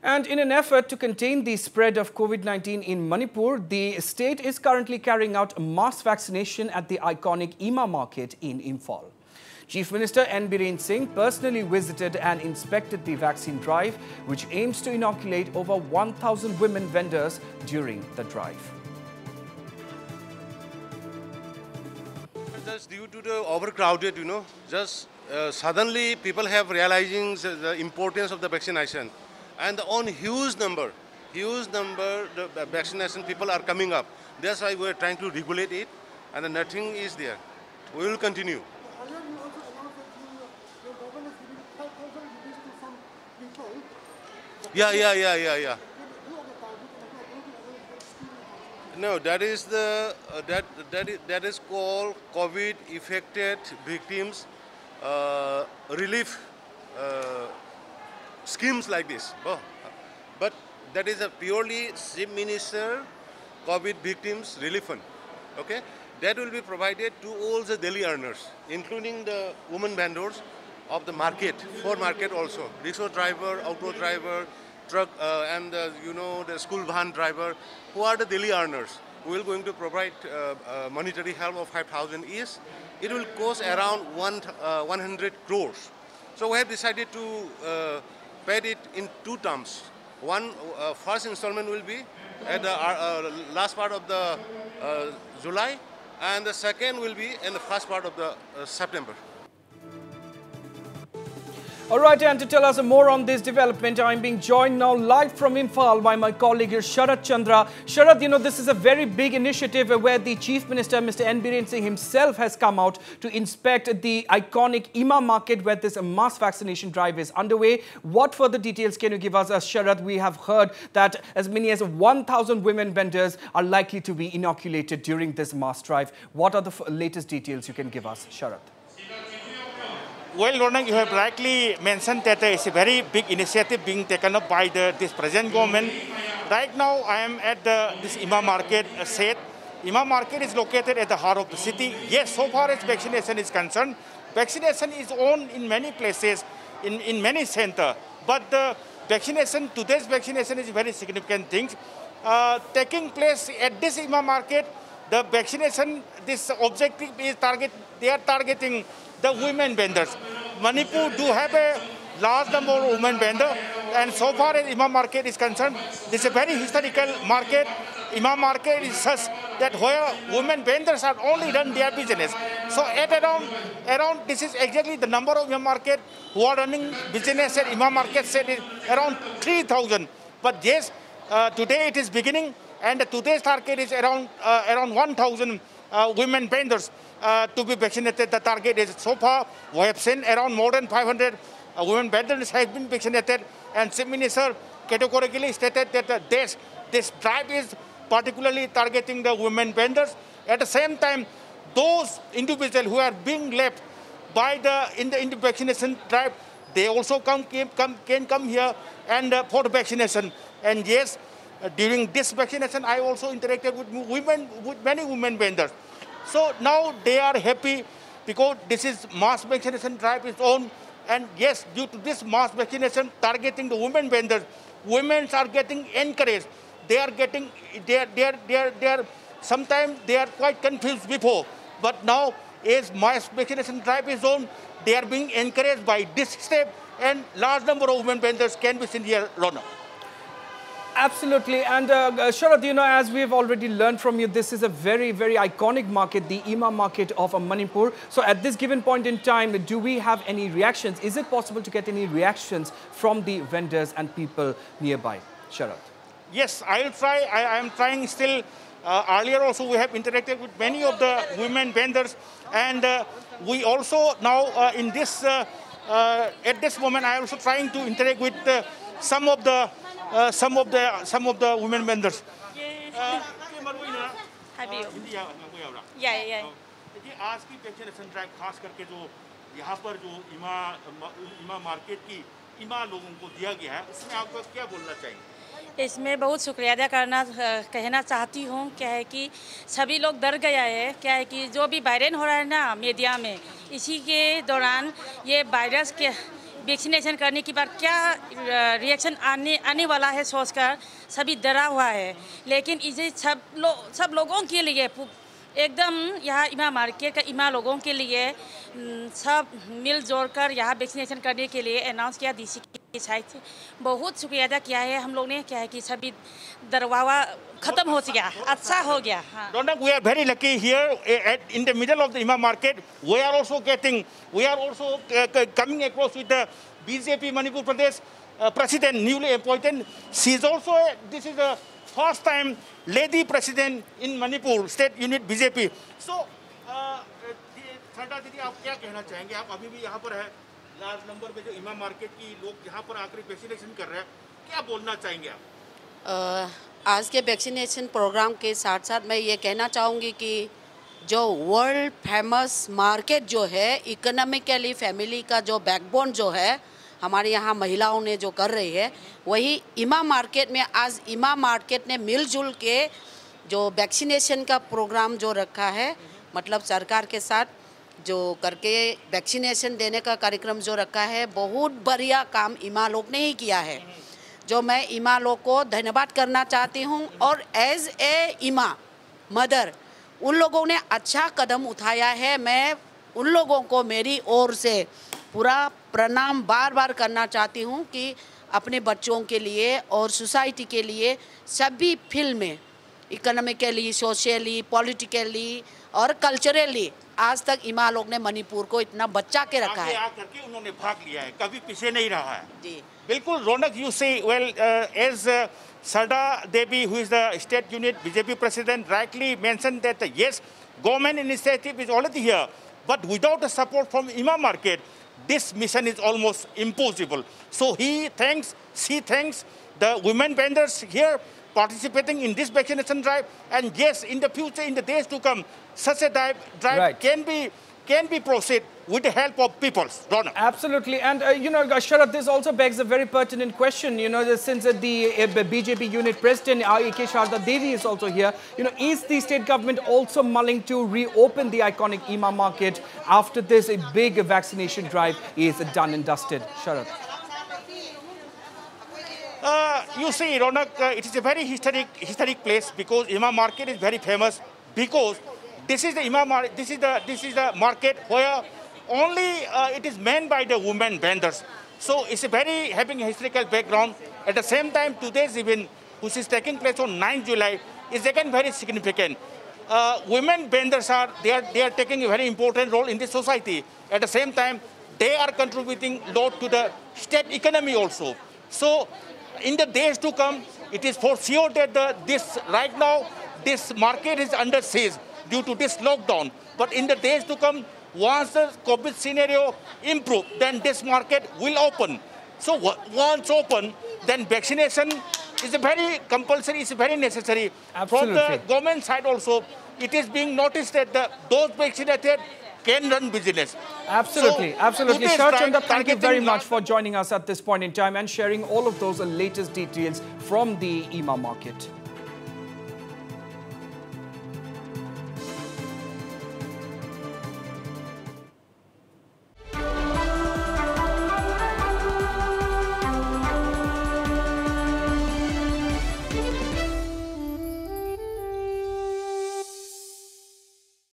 And in an effort to contain the spread of COVID-19 in Manipur, the state is currently carrying out mass vaccination at the iconic Ima market in Imphal. Chief Minister N. Biren Singh personally visited and inspected the vaccine drive, which aims to inoculate over 1,000 women vendors during the drive. Just due to the overcrowded, suddenly people have realizing the importance of the vaccination. And on huge number, the vaccination people are coming up. That's why we're trying to regulate it, and nothing is there. We will continue. Yeah. No, that is the that is called COVID affected victims relief schemes like this. But that is a purely Chief Minister COVID victims relief fund. Okay, that will be provided to all the daily earners, including the women vendors of the market, for market also, rickshaw driver, auto driver, truck, and the school van driver, who are the daily earners. We are going to provide monetary help of 5,000 each. It will cost around 100 crores. So we have decided to pay it in two terms. One, first installment will be at the last part of the July, and the second will be in the first part of the September. All right, and to tell us more on this development, I'm being joined now live from Imphal by my colleague here, Sharad Chandra. Sharad, this is a very big initiative where the Chief Minister, Mr. N. Biren Singh himself has come out to inspect the iconic Ima market where this mass vaccination drive is underway. What further details can you give us, Sharad? We have heard that as many as 1,000 women vendors are likely to be inoculated during this mass drive. What are the latest details you can give us, Sharad? Well, Ronak, you have rightly mentioned that it's a very big initiative being taken up by this present government. Right now, I am at this Ima market set. Ima market is located at the heart of the city. Yes, so far as vaccination is concerned, vaccination is on in many places, in many centers. But the vaccination, today's vaccination is a very significant thing. Taking place at this Ima market, the vaccination, this objective is they are targeting the women vendors. Manipur do have a large number of women vendors, and so far as Ima market is concerned, this is a very historical market. Ima market is such that where women vendors are only run their business. So at around this is exactly the number of Ima market who are running business at Ima market set is around 3,000. But yes, today it is beginning, and today's target is around 1,000 women vendors to be vaccinated. The target is so far we have seen around more than 500 women vendors have been vaccinated, and Chief Minister categorically stated that this drive is particularly targeting the women vendors. At the same time, those individuals who are being left by in the vaccination drive, they also can come here and for the vaccination. And yes, during this vaccination, I also interacted with many women vendors. So now they are happy because this is mass vaccination drive is on, and yes, due to this mass vaccination targeting the women vendors, women are getting encouraged. Sometimes they are quite confused before, but now as mass vaccination drive is on, they are being encouraged by this step, and large number of women vendors can be seen here, Rona. Absolutely. And Sharad, as we've already learned from you, this is a very, very iconic market, the Ima market of Manipur. So at this given point in time, do we have any reactions? Is it possible to get any reactions from the vendors and people nearby? Sharad. Yes, I will try. I am trying still. Earlier also we have interacted with many of the women vendors, and we also now in this at this moment I am also trying to interact with some of the women vendors. आज की vaccination drive खास करके जो यहाँ पर जो इमा market की इमा लोगों को दिया गया है, उसमें आपको क्या बोलना चाहिए? इसमें बहुत शुक्रिया अदा कहना चाहती हूँ। क्या है कि सभी लोग डर गया है, क्या है कि जो भी वायरल हो रहा है ना मीडिया में, इसी के दौरान ये वायरस के वैक्सीनेशन करने के बाद क्या रिएक्शन आने वाला है सोचकर सभी डरा हुआ है। लेकिन इसे सब लोगों के लिए एकदम यहाँ इमा मार्केट का इमा लोगों के लिए सब मिलजुल कर यहाँ वैक्सीनेशन करने के लिए अनाउंस किया डीसी की साइड से। बहुत शुक्रिया अदा किया है हम लोग ने, क्या है कि सभी दरवाजा खत्म हो गया, अच्छा हो गया। Ronak, we are very lucky here in the middle of the Imam market. We are also coming across with the BJP Manipur Pradesh president, newly appointed. This is the first time lady president in Manipur state unit BJP. So, सरदार दीदी, आप क्या कहना चाहेंगे? आप अभी भी यहाँ पर है, लार्ज नंबर में जो इमाम मार्केट की लोग यहाँ पर आकर वैक्सीनेशन कर रहे हैं, क्या बोलना चाहेंगे आप? आज के वैक्सीनेशन प्रोग्राम के साथ साथ मैं ये कहना चाहूँगी कि जो वर्ल्ड फेमस मार्केट जो है, इकोनॉमिकली फैमिली का जो बैकबोन जो है हमारे यहाँ महिलाओं ने जो कर रही है, वही इमाम मार्केट में आज इमाम मार्केट ने मिलजुल के जो वैक्सीनेशन का प्रोग्राम जो रखा है, मतलब सरकार के साथ जो करके वैक्सीनेशन देने का कार्यक्रम जो रखा है, बहुत बढ़िया काम इमा लोग ने ही किया है, जो मैं इमा लोग को धन्यवाद करना चाहती हूँ। और एज ए इमा मदर उन लोगों ने अच्छा कदम उठाया है। मैं उन लोगों को मेरी ओर से पूरा प्रणाम बार बार करना चाहती हूँ कि अपने बच्चों के लिए और सोसाइटी के लिए सभी फील्ड में इकोनॉमिकली, सोशली, पॉलिटिकली और कल्चरली आज तक इमा लोग ने मणिपुर को इतना बचा के रखा है। आगे करके उन्होंने भाग लिया है, कभी पीछे नहीं रहा है। जी बिल्कुल रौनक, you say well as Sada Devi, who is the state unit BJP president, rightly mentioned that yes, government initiative is already here, but without the support from Imam market, this mission is almost impossible. So she thanks the women vendors here participating in this vaccination drive, and yes, in the future, in the days to come, such a drive Right. can be proceed with the help of people. Rona. Absolutely. And, Sharad, this also begs a very pertinent question, since the BJP unit president, A.K. Sharda Devi is also here, is the state government also mulling to reopen the iconic Imam market after this big vaccination drive is done and dusted? Sharad. You see, Ronak, it is a very historic place because Imam market is very famous because this is the market where only it is manned by the women vendors. So it's a very having a historical background. At the same time, today's event, which is taking place on 9 July, is again very significant. Women vendors they are taking a very important role in this society. At the same time, they are contributing a lot to the state economy also. So in the days to come, it is for sure that this market is under siege due to this lockdown. But in the days to come, once the COVID scenario improves, then this market will open. So once open, then vaccination is a very compulsory, is very necessary. Absolutely. From the government side also, it is being noticed that those vaccinated can run business. Absolutely, So, absolutely. today's Sharad drive Chandra, thank you very targeting much for joining us at this point in time and sharing all of those latest details from the Imam market.